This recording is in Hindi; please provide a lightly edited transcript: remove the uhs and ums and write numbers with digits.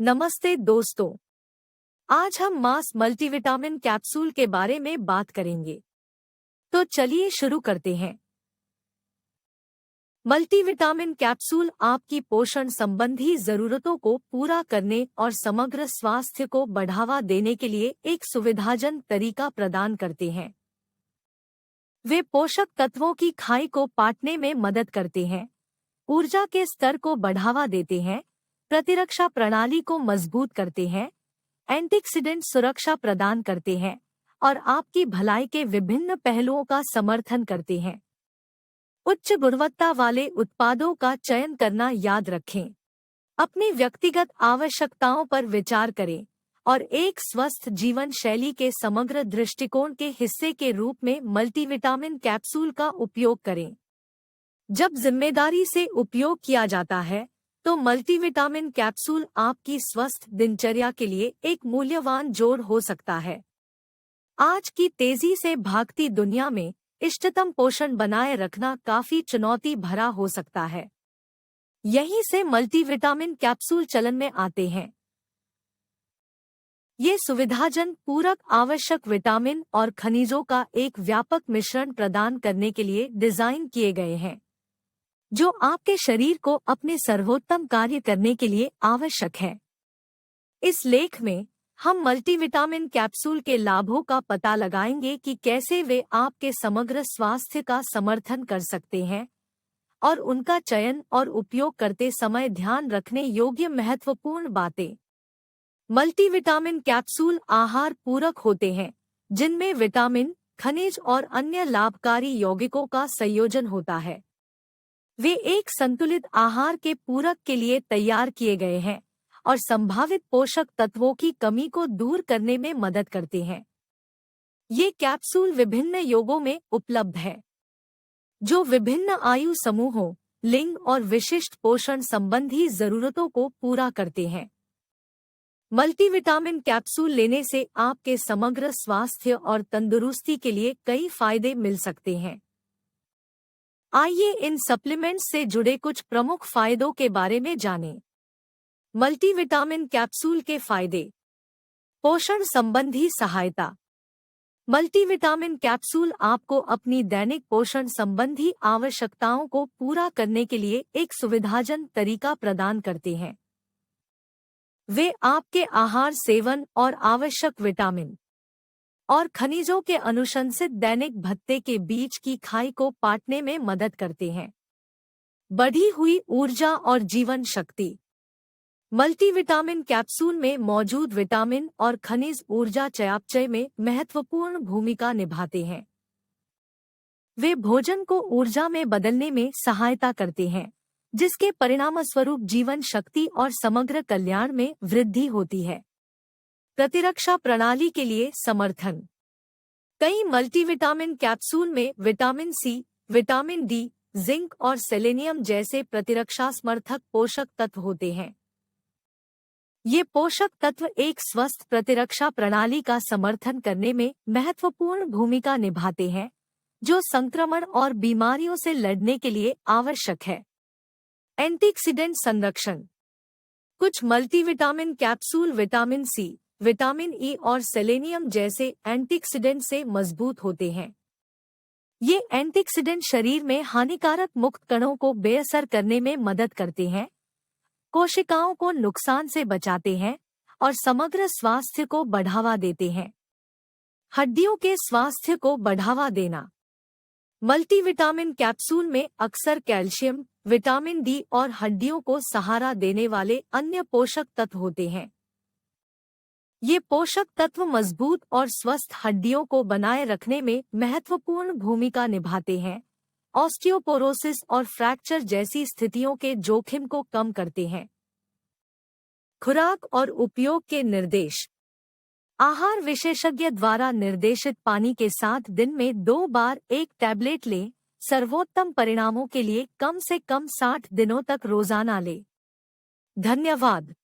नमस्ते दोस्तों। आज हम मास मल्टीविटामिन कैप्सूल के बारे में बात करेंगे। तो चलिए शुरू करते हैं। मल्टीविटामिन कैप्सूल आपकी पोषण संबंधी जरूरतों को पूरा करने और समग्र स्वास्थ्य को बढ़ावा देने के लिए एक सुविधाजनक तरीका प्रदान करते हैं। वे पोषक तत्वों की खाई को पाटने में मदद करते हैं, ऊर्जा के स्तर को बढ़ावा देते हैं, प्रतिरक्षा प्रणाली को मजबूत करते हैं, एंटीऑक्सीडेंट सुरक्षा प्रदान करते हैं और आपकी भलाई के विभिन्न पहलुओं का समर्थन करते हैं। उच्च गुणवत्ता वाले उत्पादों का चयन करना याद रखें। अपनी व्यक्तिगत आवश्यकताओं पर विचार करें और एक स्वस्थ जीवन शैली के समग्र दृष्टिकोण के हिस्से के रूप में मल्टीविटामिन कैप्सूल का उपयोग करें। जब जिम्मेदारी से उपयोग किया जाता है तो मल्टीविटामिन कैप्सूल आपकी स्वस्थ दिनचर्या के लिए एक मूल्यवान जोड़ हो सकता है। आज की तेजी से भागती दुनिया में इष्टतम पोषण बनाए रखना काफी चुनौती भरा हो सकता है। यहीं से मल्टीविटामिन कैप्सूल चलन में आते हैं। ये सुविधाजनक पूरक आवश्यक विटामिन और खनिजों का एक व्यापक मिश्रण प्रदान करने के लिए डिजाइन किए गए हैं, जो आपके शरीर को अपने सर्वोत्तम कार्य करने के लिए आवश्यक है। इस लेख में हम मल्टीविटामिन कैप्सूल के लाभों का पता लगाएंगे कि कैसे वे आपके समग्र स्वास्थ्य का समर्थन कर सकते हैं और उनका चयन और उपयोग करते समय ध्यान रखने योग्य महत्वपूर्ण बातें। मल्टीविटामिन कैप्सूल आहार पूरक होते हैं, जिनमें विटामिन, खनिज और अन्य लाभकारी यौगिकों का संयोजन होता है। वे एक संतुलित आहार के पूरक के लिए तैयार किए गए हैं और संभावित पोषक तत्वों की कमी को दूर करने में मदद करते हैं। ये कैप्सूल विभिन्न योगों में उपलब्ध है, जो विभिन्न आयु समूहों, लिंग और विशिष्ट पोषण संबंधी जरूरतों को पूरा करते हैं। मल्टीविटामिन कैप्सूल लेने से आपके समग्र स्वास्थ्य और तंदुरुस्ती के लिए कई फायदे मिल सकते हैं। आइए इन सप्लीमेंट्स से जुड़े कुछ प्रमुख फायदों के बारे में जानें। मल्टीविटामिन कैप्सूल के फायदे। पोषण संबंधी सहायता। मल्टीविटामिन कैप्सूल आपको अपनी दैनिक पोषण संबंधी आवश्यकताओं को पूरा करने के लिए एक सुविधाजनक तरीका प्रदान करते हैं। वे आपके आहार सेवन और आवश्यक विटामिन और खनिजों के अनुशंसित दैनिक भत्ते के बीच की खाई को पाटने में मदद करते हैं। बढ़ी हुई ऊर्जा और जीवन शक्ति। मल्टीविटामिन कैप्सूल में मौजूद विटामिन और खनिज ऊर्जा चयापचय में महत्वपूर्ण भूमिका निभाते हैं। वे भोजन को ऊर्जा में बदलने में सहायता करते हैं, जिसके परिणामस्वरूप जीवन शक्ति और समग्र कल्याण में वृद्धि होती है। प्रतिरक्षा प्रणाली के लिए समर्थन। कई मल्टीविटामिन कैप्सूल में vitamin C, vitamin D, zinc और सेलेनियम जैसे प्रतिरक्षा समर्थक पोषक तत्व होते हैं। ये पोषक तत्व एक स्वस्थ प्रतिरक्षा प्रणाली का समर्थन करने में महत्वपूर्ण भूमिका निभाते हैं, जो संक्रमण और बीमारियों से लड़ने के लिए आवश्यक है। एंटीऑक्सीडेंट संरक्षण। कुछ multivitamin capsule vitamin C, vitamin E और सेलेनियम जैसे एंटीऑक्सीडेंट से मजबूत होते हैं। ये एंटीऑक्सीडेंट शरीर में हानिकारक मुक्त कणों को बेअसर करने में मदद करते हैं, कोशिकाओं को नुकसान से बचाते हैं और समग्र स्वास्थ्य को बढ़ावा देते हैं। हड्डियों के स्वास्थ्य को बढ़ावा देना। मल्टीविटामिन कैप्सूल में अक्सर कैल्शियम, विटामिन डी और हड्डियों को सहारा देने वाले अन्य पोषक तत्व होते हैं। ये पोषक तत्व मजबूत और स्वस्थ हड्डियों को बनाए रखने में महत्वपूर्ण भूमिका निभाते हैं, ऑस्टियोपोरोसिस और फ्रैक्चर जैसी स्थितियों के जोखिम को कम करते हैं। खुराक और उपयोग के निर्देश। आहार विशेषज्ञ द्वारा निर्देशित पानी के साथ दिन में 2 बार एक टैबलेट लें। सर्वोत्तम परिणामों के लिए कम से कम 60 दिनों तक रोजाना लें। धन्यवाद।